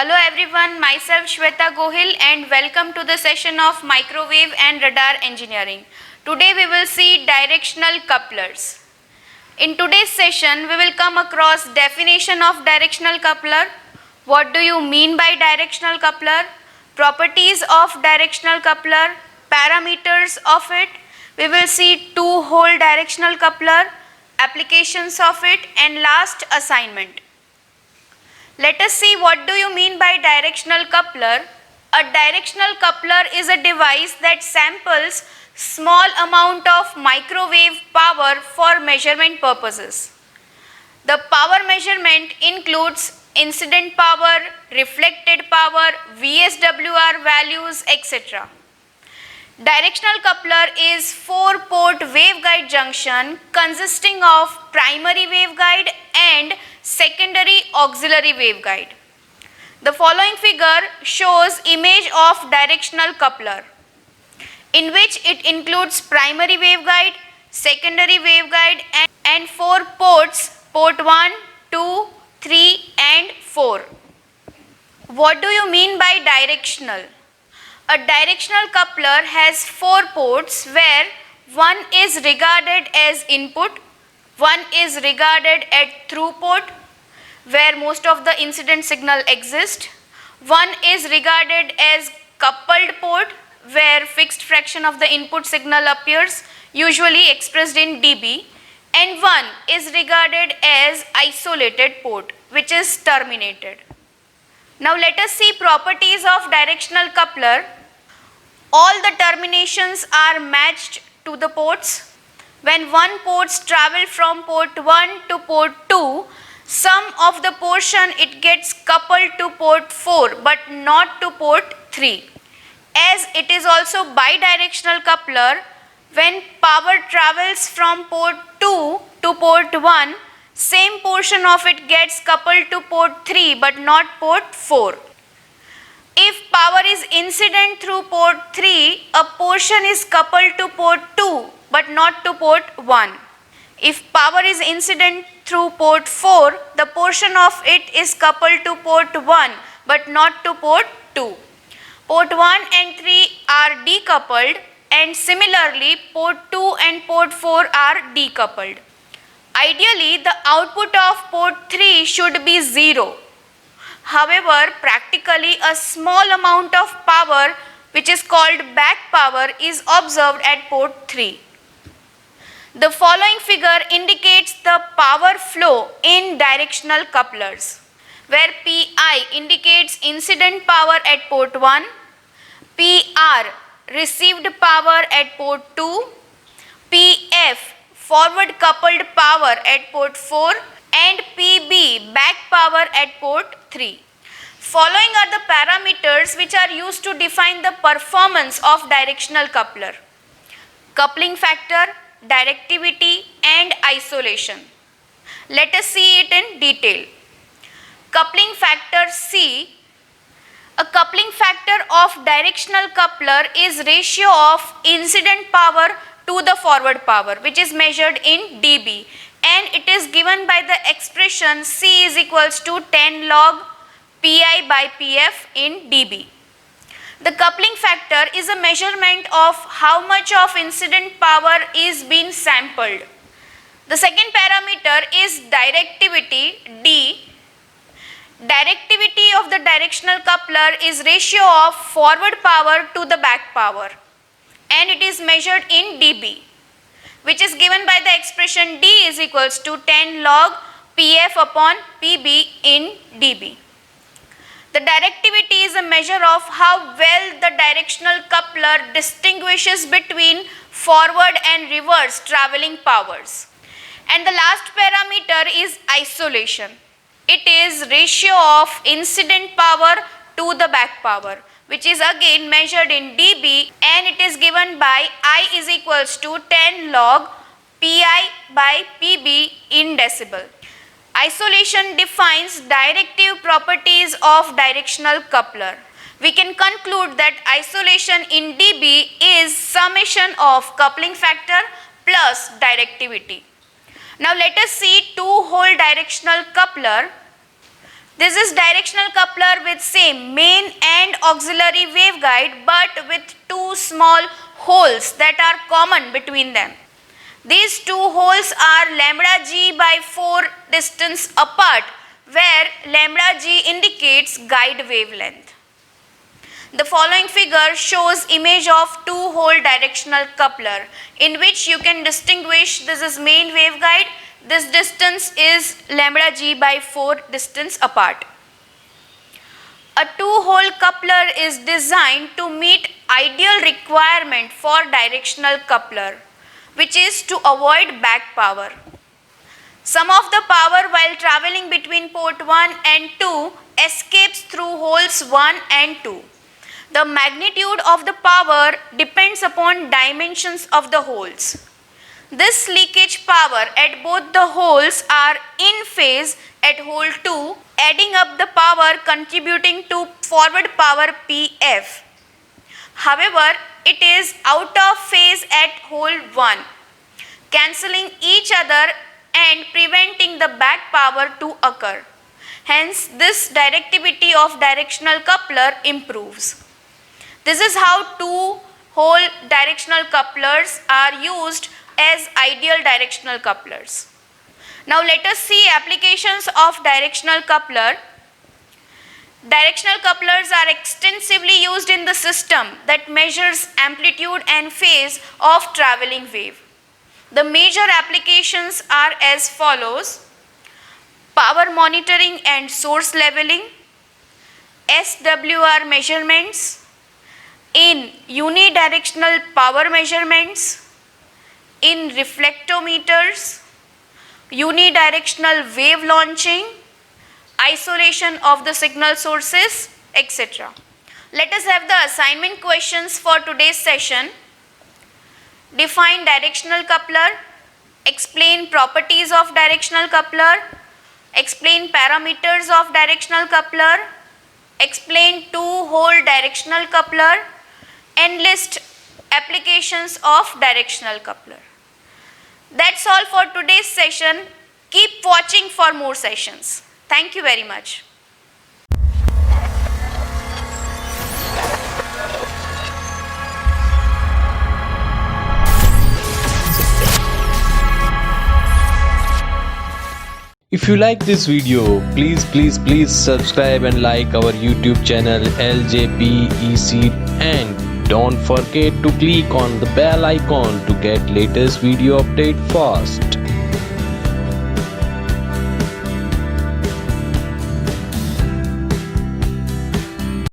Hello everyone, myself Shweta Gohil and welcome to the session of Microwave and Radar Engineering. Today we will see directional couplers. In today's session we will come across definition of directional coupler, what do you mean by directional coupler, properties of directional coupler, parameters of it, we will see two-hole directional coupler, applications of it and last assignment. Let us see what do you mean by directional coupler. A directional coupler is a device that samples small amount of microwave power for measurement purposes. The power measurement includes incident power, reflected power, VSWR values, etc. Directional coupler is 4-port waveguide junction consisting of primary waveguide and secondary auxiliary waveguide. The following figure shows image of directional coupler, in which it includes primary waveguide, secondary waveguide and 4 ports, port 1, 2, 3 and 4. What do you mean by directional? A directional coupler has 4 ports where one is regarded as input, one is regarded at throughput where most of the incident signal exists, one is regarded as coupled port where fixed fraction of the input signal appears, usually expressed in dB, and one is regarded as isolated port which is terminated. Now let us see properties of directional coupler. All the terminations are matched to the ports. When one ports travel from port 1 to port 2, some of the portion it gets coupled to port 4 but not to port 3. As it is also bidirectional coupler, when power travels from port 2 to port 1, same portion of it gets coupled to port 3 but not port 4. If power is incident through port 3, a portion is coupled to port 2 but not to port 1. If power is incident through port 4, the portion of it is coupled to port 1 but not to port 2. Port 1 and 3 are decoupled and similarly port 2 and port 4 are decoupled. Ideally, the output of port 3 should be 0. However, practically a small amount of power which is called back power is observed at port 3. The following figure indicates the power flow in directional couplers, where Pi indicates incident power at port 1, PR received power at port 2, PF forward coupled power at port 4 and PB back power at port 3. Following are the parameters which are used to define the performance of directional coupler: coupling factor, directivity and isolation. Let us see it in detail. Coupling factor C. A coupling factor of directional coupler is ratio of incident power to the forward power, which is measured in dB, and it is given by the expression C is equals to 10 log Pi by Pf in dB. The coupling factor is a measurement of how much of incident power is being sampled. The second parameter is directivity D. Directivity of the directional coupler is ratio of forward power to the back power, and it is measured in dB, which is given by the expression D is equals to 10 log Pf upon Pb in dB. The directivity is a measure of how well the directional coupler distinguishes between forward and reverse traveling powers. And the last parameter is isolation. It is ratio of incident power to the back power, which is again measured in dB, and it is given by I is equals to 10 log Pi by Pb in decibel. Isolation defines directive properties of directional coupler. We can conclude that isolation in dB is summation of coupling factor plus directivity. Now let us see two-hole directional coupler. This is directional coupler with same main and auxiliary waveguide but with two small holes that are common between them. These two holes are lambda g by 4 distance apart, where lambda g indicates guide wavelength. The following figure shows image of two-hole directional coupler in which you can distinguish this is main waveguide, this distance is lambda g by 4 distance apart. A two-hole coupler is designed to meet ideal requirement for directional coupler, which is to avoid back power. Some of the power while traveling between port 1 and 2 escapes through holes 1 and 2. The magnitude of the power depends upon dimensions of the holes. This leakage power at both the holes are in phase at hole 2, adding up the power contributing to forward power PF. However, it is out of phase at hole 1, cancelling each other and preventing the back power to occur. Hence, this directivity of directional coupler improves. This is how two-hole directional couplers are used as ideal directional couplers. Now let us see applications of directional coupler. Directional couplers are extensively used in the system that measures amplitude and phase of traveling wave. The major applications are as follows: power monitoring and source leveling, SWR measurements, in unidirectional power measurements, in reflectometers, unidirectional wave launching, isolation of the signal sources, etc. Let us have the assignment questions for today's session. Define directional coupler, explain properties of directional coupler, explain parameters of directional coupler, explain two-hole directional coupler, and list applications of directional coupler. That's all for today's session. Keep watching for more sessions. Thank you very much. If you like this video, please subscribe and like our YouTube channel LJPEC, and don't forget to click on the bell icon to get latest video update fast.